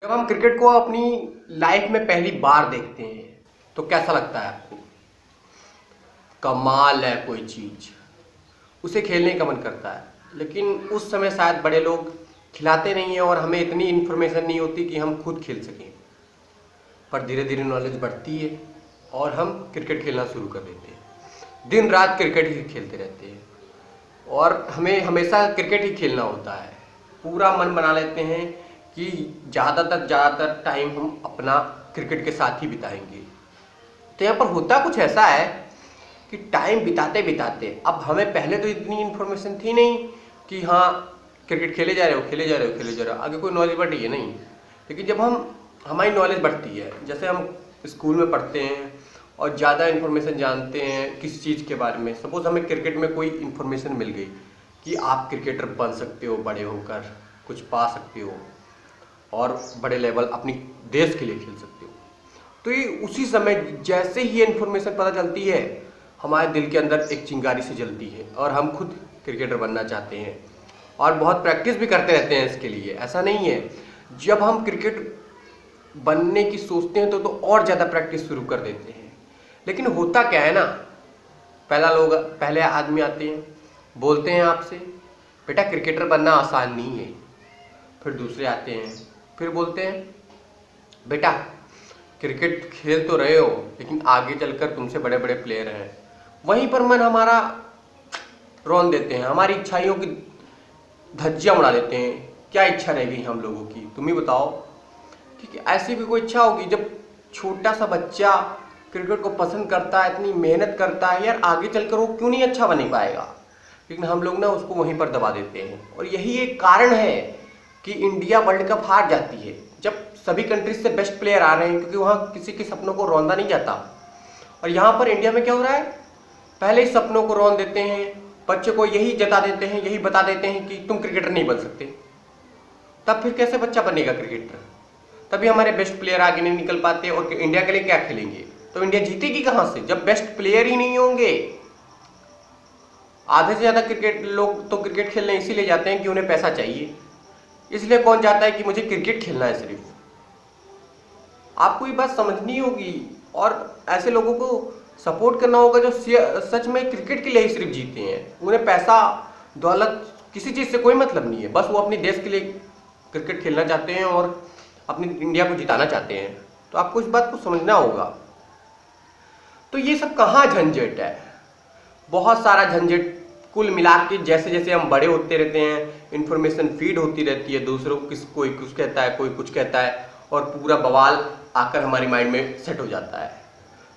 जब हम क्रिकेट को अपनी लाइफ में पहली बार देखते हैं तो कैसा लगता है आपको? कमाल है कोई चीज़, उसे खेलने का मन करता है। लेकिन उस समय शायद बड़े लोग खिलाते नहीं हैं और हमें इतनी इन्फॉर्मेशन नहीं होती कि हम खुद खेल सकें। पर धीरे धीरे नॉलेज बढ़ती है और हम क्रिकेट खेलना शुरू कर देते हैं। दिन रात क्रिकेट ही खेलते रहते हैं और हमें हमेशा क्रिकेट ही खेलना होता है। पूरा मन बना लेते हैं कि ज़्यादातर टाइम हम अपना क्रिकेट के साथ ही बिताएंगे। तो यहाँ पर होता कुछ ऐसा है कि टाइम बिताते बिताते अब हमें पहले तो इतनी इन्फॉर्मेशन थी नहीं कि हाँ क्रिकेट खेले जा रहे हो, आगे कोई नॉलेज बढ़ रही है नहीं। लेकिन जब हमारी नॉलेज बढ़ती है, जैसे हम स्कूल में पढ़ते हैं और ज़्यादा इन्फॉर्मेशन जानते हैं किसी चीज़ के बारे में। सपोज हमें क्रिकेट में कोई इन्फॉर्मेशन मिल गई कि आप क्रिकेटर बन सकते हो, बड़े होकर कुछ पा सकते हो और बड़े लेवल अपनी देश के लिए खेल सकते हो। तो ये उसी समय जैसे ही ये इन्फॉर्मेशन पता चलती है, हमारे दिल के अंदर एक चिंगारी से जलती है और हम खुद क्रिकेटर बनना चाहते हैं और बहुत प्रैक्टिस भी करते रहते हैं इसके लिए। ऐसा नहीं है, जब हम क्रिकेट बनने की सोचते हैं तो और ज़्यादा प्रैक्टिस शुरू कर देते हैं। लेकिन होता क्या है ना, पहले आदमी आते हैं, बोलते हैं आपसे बेटा क्रिकेटर बनना आसान नहीं है। फिर दूसरे आते हैं, फिर बोलते हैं बेटा क्रिकेट खेल तो रहे हो लेकिन आगे चलकर तुमसे बड़े बड़े प्लेयर हैं। वहीं पर मन हमारा रौन देते हैं, हमारी इच्छाइयों की धज्जियां उड़ा देते हैं। क्या इच्छा रह गई हम लोगों की, तुम ही बताओ। क्योंकि ऐसी भी कोई इच्छा होगी जब छोटा सा बच्चा क्रिकेट को पसंद करता है, इतनी मेहनत करता है, यार आगे चलकर वो क्यों नहीं अच्छा बन पाएगा। लेकिन हम लोग ना उसको वहीं पर दबा देते हैं और यही एक कारण है कि इंडिया वर्ल्ड कप हार जाती है जब सभी कंट्रीज से बेस्ट प्लेयर आ रहे हैं, क्योंकि वहाँ किसी के सपनों को रौंदा नहीं जाता। और यहाँ पर इंडिया में क्या हो रहा है, पहले ही सपनों को रौंद देते हैं, बच्चे को यही जता देते हैं, यही बता देते हैं कि तुम क्रिकेटर नहीं बन सकते। तब फिर कैसे बच्चा बनेगा क्रिकेटर? तभी हमारे बेस्ट प्लेयर आगे नहीं निकल पाते और इंडिया के लिए क्या खेलेंगे। तो इंडिया जीतेगी कहाँ से जब बेस्ट प्लेयर ही नहीं होंगे। आधे से ज़्यादा क्रिकेट लोग तो क्रिकेट खेलने इसीलिए जाते हैं कि उन्हें पैसा चाहिए। इसलिए कौन चाहता है कि मुझे क्रिकेट खेलना है सिर्फ। आपको ये बात समझनी होगी और ऐसे लोगों को सपोर्ट करना होगा जो सच में क्रिकेट के लिए ही सिर्फ जीते हैं। उन्हें पैसा दौलत किसी चीज़ से कोई मतलब नहीं है, बस वो अपने देश के लिए क्रिकेट खेलना चाहते हैं और अपनी इंडिया को जिताना चाहते हैं। तो आपको इस बात को समझना होगा। तो ये सब कहाँ झंझट है, बहुत सारा झंझट कुल मिला के। जैसे जैसे हम बड़े होते रहते हैं, इन्फॉर्मेशन फीड होती रहती है, दूसरों कोई कुछ कहता है, कोई कुछ कहता है और पूरा बवाल आकर हमारे माइंड में सेट हो जाता है।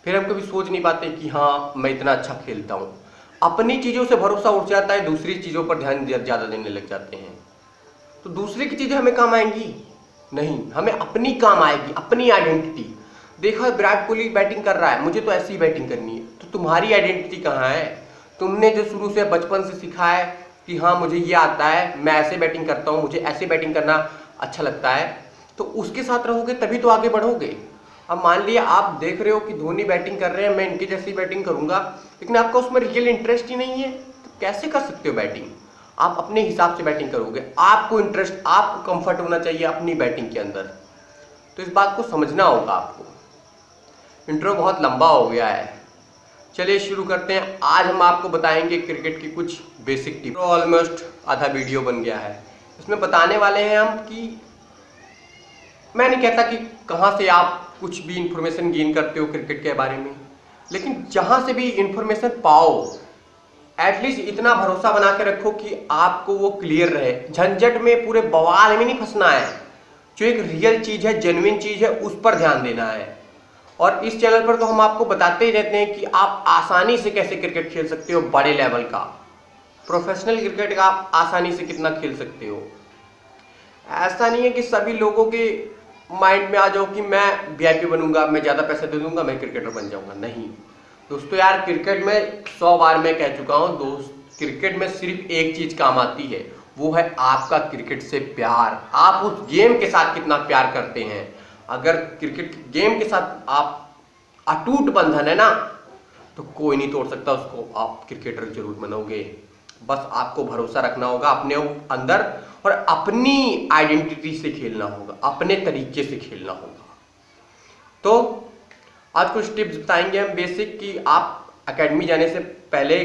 फिर हम कभी सोच नहीं पाते कि हाँ मैं इतना अच्छा खेलता हूँ। अपनी चीज़ों से भरोसा उठ जाता है, दूसरी चीज़ों पर ध्यान ज़्यादा देने लग जाते हैं। तो दूसरे की चीज़ें हमें काम आएंगी नहीं, हमें अपनी काम आएगी, अपनी आइडेंटिटी। देखो विराट कोहली बैटिंग कर रहा है, मुझे तो ऐसी ही बैटिंग करनी है। तो तुम्हारी आइडेंटिटी कहाँ है? तुमने जो शुरू से बचपन से सीखा है कि हाँ मुझे ये आता है, मैं ऐसे बैटिंग करता हूँ, मुझे ऐसे बैटिंग करना अच्छा लगता है, तो उसके साथ रहोगे तभी तो आगे बढ़ोगे। अब मान लिया आप देख रहे हो कि धोनी बैटिंग कर रहे हैं, मैं इनकी जैसी बैटिंग करूंगा, लेकिन आपका उसमें रियल इंटरेस्ट ही नहीं है, तो कैसे कर सकते हो बैटिंग? आप अपने हिसाब से बैटिंग करोगे, आपको इंटरेस्ट, आपको कंफर्ट होना चाहिए अपनी बैटिंग के अंदर। तो इस बात को समझना होगा आपको। इंट्रो बहुत लंबा हो गया है, चलिए शुरू करते हैं। आज हम आपको बताएंगे क्रिकेट की कुछ बेसिक टिप। ऑलमोस्ट आधा वीडियो बन गया है, इसमें बताने वाले हैं हम कि मैं नहीं कहता कि कहाँ से आप कुछ भी इंफॉर्मेशन गेन करते हो क्रिकेट के बारे में, लेकिन जहाँ से भी इंफॉर्मेशन पाओ एटलीस्ट इतना भरोसा बना के रखो कि आपको वो क्लियर रहे। झंझट में, पूरे बवाल में नहीं फंसना है। जो एक रियल चीज़ है, जेन्युइन चीज़ है, उस पर ध्यान देना है। और इस चैनल पर तो हम आपको बताते ही रहते हैं कि आप आसानी से कैसे क्रिकेट खेल सकते हो, बड़े लेवल का प्रोफेशनल क्रिकेट का आप आसानी से कितना खेल सकते हो। ऐसा नहीं है कि सभी लोगों के माइंड में आ जाओ कि मैं वीआईपी बनूंगा, मैं ज़्यादा पैसे दे दूंगा, मैं क्रिकेटर बन जाऊंगा। नहीं दोस्तों, यार क्रिकेट में 100 बार मैं कह चुका हूँ दोस्त, क्रिकेट में सिर्फ एक चीज़ काम आती है, वो है आपका क्रिकेट से प्यार। आप उस गेम के साथ कितना प्यार करते हैं। अगर क्रिकेट गेम के साथ आप अटूट बंधन है ना, तो कोई नहीं तोड़ सकता उसको। आप क्रिकेटर जरूर बनोगे, बस आपको भरोसा रखना होगा अपने अंदर और अपनी आइडेंटिटी से खेलना होगा, अपने तरीके से खेलना होगा। तो आज कुछ टिप्स बताएंगे हम बेसिक कि आप एकेडमी जाने से पहले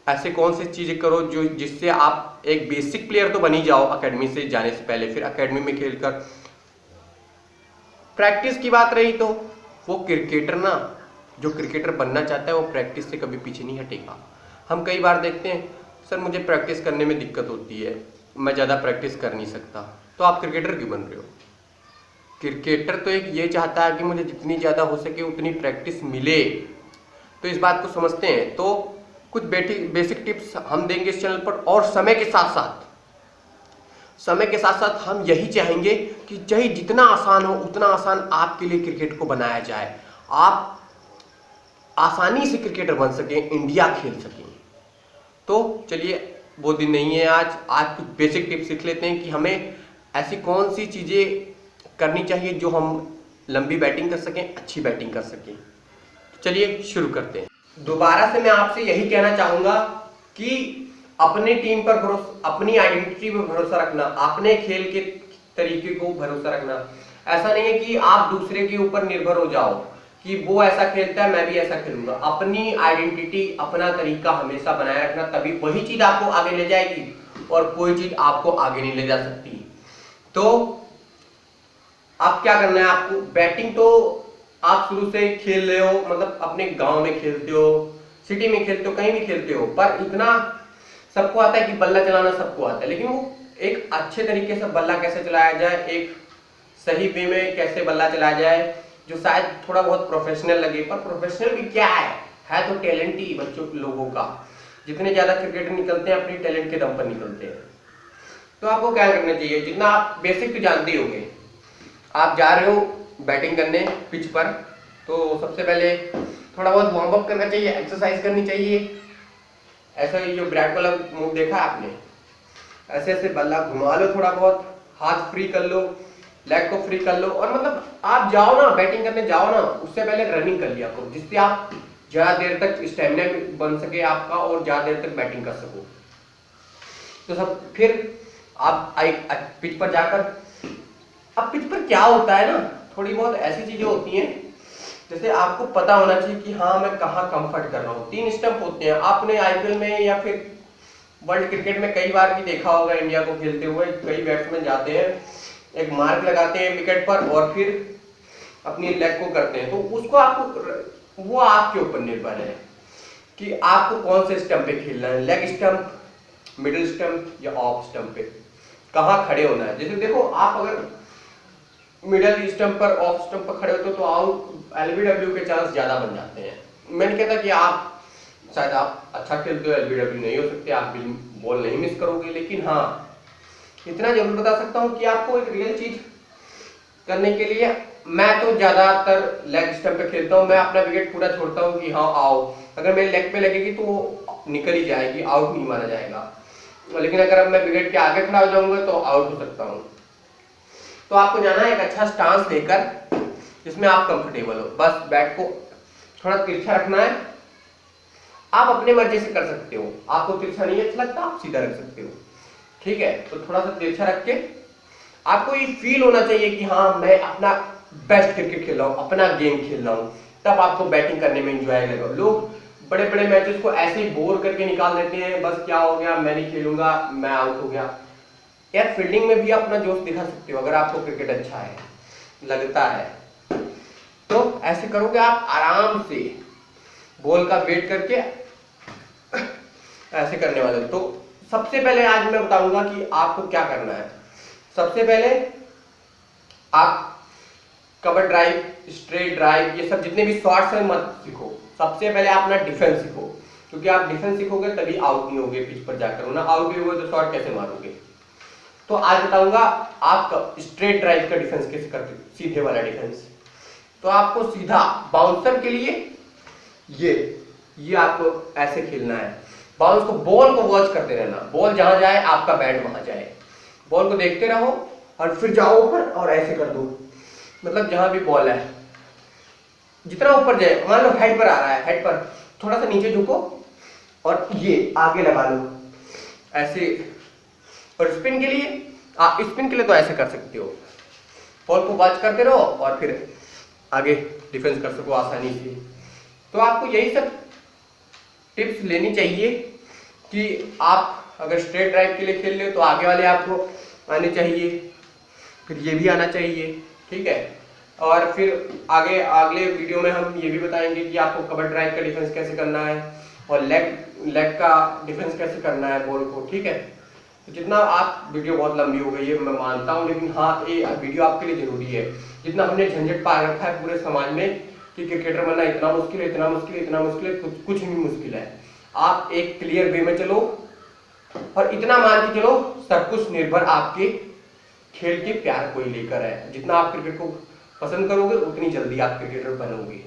ऐसे कौन सी चीज़ें करो जो जिससे आप एक बेसिक प्लेयर तो बन ही जाओ एकेडमी से जाने से पहले। फिर एकेडमी में खेलकर प्रैक्टिस की बात रही तो वो क्रिकेटर ना, जो क्रिकेटर बनना चाहता है वो प्रैक्टिस से कभी पीछे नहीं हटेगा। हम कई बार देखते हैं सर मुझे प्रैक्टिस करने में दिक्कत होती है, मैं ज़्यादा प्रैक्टिस कर नहीं सकता। तो आप क्रिकेटर क्यों बन रहे हो? क्रिकेटर तो एक ये चाहता है कि मुझे जितनी ज़्यादा हो सके उतनी प्रैक्टिस मिले। तो इस बात को समझते हैं। तो कुछ बेसिक टिप्स हम देंगे इस चैनल पर, और समय के साथ साथ हम यही चाहेंगे कि चाहे जितना आसान हो उतना आसान आपके लिए क्रिकेट को बनाया जाए, आप आसानी से क्रिकेटर बन सकें, इंडिया खेल सकें। तो चलिए वो दिन नहीं है आज कुछ बेसिक टिप्स सीख लेते हैं कि हमें ऐसी कौन सी चीज़ें करनी चाहिए जो हम लंबी बैटिंग कर सकें, अच्छी बैटिंग कर सकें। चलिए शुरू करते हैं। दोबारा से मैं आपसे यही कहना चाहूँगा कि अपनी टीम पर भरोसा, अपनी आइडेंटिटी पर भरोसा रखना, अपने खेल के तरीके को भरोसा रखना। ऐसा नहीं है कि आप दूसरे के ऊपर निर्भर हो जाओ कि वो ऐसा खेलता है मैं भी ऐसा खेलूंगा। अपनी आइडेंटिटी, अपना तरीका हमेशा बनाए रखना, तभी वही चीज आपको आगे ले जाएगी और कोई चीज आपको आगे नहीं ले जा सकती। तो आप क्या करना है, आपको बैटिंग तो आप शुरू से खेल रहे हो, मतलब अपने गांव में खेलते हो, सिटी में खेलते हो, कहीं भी खेलते हो, पर इतना सबको आता है कि बल्ला चलाना सबको आता है, लेकिन वो एक अच्छे तरीके से बल्ला कैसे चलाया जाए, एक सही वे में कैसे बल्ला चलाया जाए जो शायद थोड़ा बहुत प्रोफेशनल लगे। पर प्रोफेशनल भी क्या है तो टैलेंट ही बच्चों लोगों का। जितने ज्यादा क्रिकेटर निकलते हैं अपनी टैलेंट के दम पर निकलते हैं। तो आपको क्या करना चाहिए, जितना आप बेसिक तो जानते ही होंगे, आप जा रहे हो बैटिंग करने पिच पर, तो सबसे पहले थोड़ा बहुत वार्म अप करना चाहिए, एक्सरसाइज करनी चाहिए। ऐसा ही जो विराट वाला मूव देखा आपने, ऐसे ऐसे बल्ला घुमा लो, थोड़ा बहुत हाथ फ्री कर लो, लेग को फ्री कर लो, और मतलब आप जाओ ना बैटिंग करने जाओ ना, उससे पहले रनिंग कर लिया करो, जिससे आप ज्यादा देर तक स्टेमिना बन सके आपका और ज्यादा देर तक बैटिंग कर सको। तो सब फिर आप पिच पर जाकर, अब पिच पर क्या होता है ना, थोड़ी बहुत ऐसी चीजें होती हैं जैसे आपको पता होना चाहिए कि हाँ मैं कहाँ कंफर्ट कर रहा हूँ। 3 स्टंप होते हैं, आपने आईपीएल में या फिर वर्ल्ड क्रिकेट में कई बार भी देखा होगा, इंडिया को खेलते हुए कई बैट्समैन जाते हैं, एक मार्क लगाते हैं विकेट पर और फिर अपनी लेग को करते हैं। तो उसको आपको, वो आपके ऊपर निर्भर है कि आपको कौन से स्टंप पे खेलना है, लेग स्टंप, मिडिल स्टंप या ऑफ स्टंप पे कहाँ खड़े होना है। जैसे देखो आप अगर मिडिल स्टंप पर, ऑफ स्टंप पर खड़े होते हो तो आउट, एलबीडब्ल्यू के चांस ज्यादा बन जाते हैं। मैं नहीं कहता कि आप शायद आप अच्छा खेलते हो एलबीडब्ल्यू नहीं हो सकते, आप बॉल नहीं मिस करोगे, लेकिन हाँ इतना जरूर बता सकता हूँ कि आपको एक रियल चीज करने के लिए, मैं तो ज्यादातर लेग स्टंप पे खेलता हूँ, मैं अपना विकेट पूरा छोड़ता हूँ कि हाँ आओ, अगर मेरे लेग पे लगेगी तो वो निकल ही जाएगी, आउट नहीं माना जाएगा। लेकिन अगर अब मैं विकेट के आगे खड़ा हो जाऊंगा तो आउट हो सकता हूँ। तो आपको जाना है एक अच्छा स्टांस लेकर जिसमें आप कंफर्टेबल हो, बस बैट को थोड़ा तिरछा रखना है। आप अपने मर्जी से कर सकते हो, आपको तिरछा नहीं अच्छा लगता आप सीधा रख सकते हो, ठीक है। तो थोड़ा सा तिरछा रख के आपको ये फील होना चाहिए कि हाँ मैं अपना बेस्ट क्रिकेट खेल रहा हूँ, अपना गेम खेल रहा हूँ, तब आपको बैटिंग करने में एंजॉय लगेगा। लोग बड़े बड़े मैचेस को ऐसे ही बोर करके निकाल देते हैं, बस क्या हो गया मैं नहीं खेलूंगा, मैं आउट हो गया। यार फील्डिंग में भी अपना जोश दिखा सकते हो अगर आपको क्रिकेट अच्छा है लगता है, तो ऐसे करोगे आप आराम से बॉल का वेट करके ऐसे करने वाले। तो सबसे पहले आज मैं बताऊंगा कि आपको क्या करना है। सबसे पहले आप कवर ड्राइव, स्ट्रेट ड्राइव, ये सब जितने भी शॉट्स हैं मत सीखो, सबसे पहले आप अपना डिफेंस सीखो, क्योंकि आप डिफेंस सीखोगे तभी आउट नहीं होगे पिच पर जाकर, वरना आउट भी होगे तो शॉट कैसे मारोगे। तो आज बताऊंगा आप स्ट्रेट ड्राइव का डिफेंस कैसे करते, सीधे वाला डिफेंस। तो आपको सीधा बाउंसर के लिए ये आपको ऐसे खेलना है, बाउंस को, बॉल को वॉच करते रहना, बॉल जहां जाए आपका बैट वहां जाए, बॉल को देखते रहो और फिर जाओ ऊपर और ऐसे कर दो, मतलब जहां भी बॉल है जितना ऊपर जाए, मान लो हेड पर आ रहा है, हेड पर थोड़ा सा नीचे झुको और ये आगे लगा लो, ऐसे और स्पिन के लिए आप स्पिन के लिए तो ऐसे कर सकते हो, बॉल को वॉच करते रहो और फिर आगे डिफेंस कर सको आसानी से। तो आपको यही सब टिप्स लेनी चाहिए कि आप अगर स्ट्रेट ड्राइव के लिए खेल रहे हो तो आगे वाले आपको आने चाहिए, फिर ये भी आना चाहिए, ठीक है। और फिर आगे अगले वीडियो में हम ये भी बताएंगे कि आपको कवर ड्राइव का डिफेंस कैसे करना है और लेग का डिफेंस कैसे करना है बॉल को, ठीक है। तो जितना आप, वीडियो बहुत लंबी हो गई है मैं मानता हूँ, लेकिन हाँ ये वीडियो आपके लिए जरूरी है। जितना हमने झंझट पार रखा है पूरे समाज में कि क्रिकेटर बनना इतना मुश्किल है, इतना मुश्किल है, इतना मुश्किल है, कुछ नहीं मुश्किल है। आप एक क्लियर वे में चलो और इतना मान के चलो सब कुछ निर्भर आपके खेल के प्यार को ही लेकर है। जितना आप क्रिकेट को पसंद करोगे उतनी जल्दी आप क्रिकेटर बनोगे।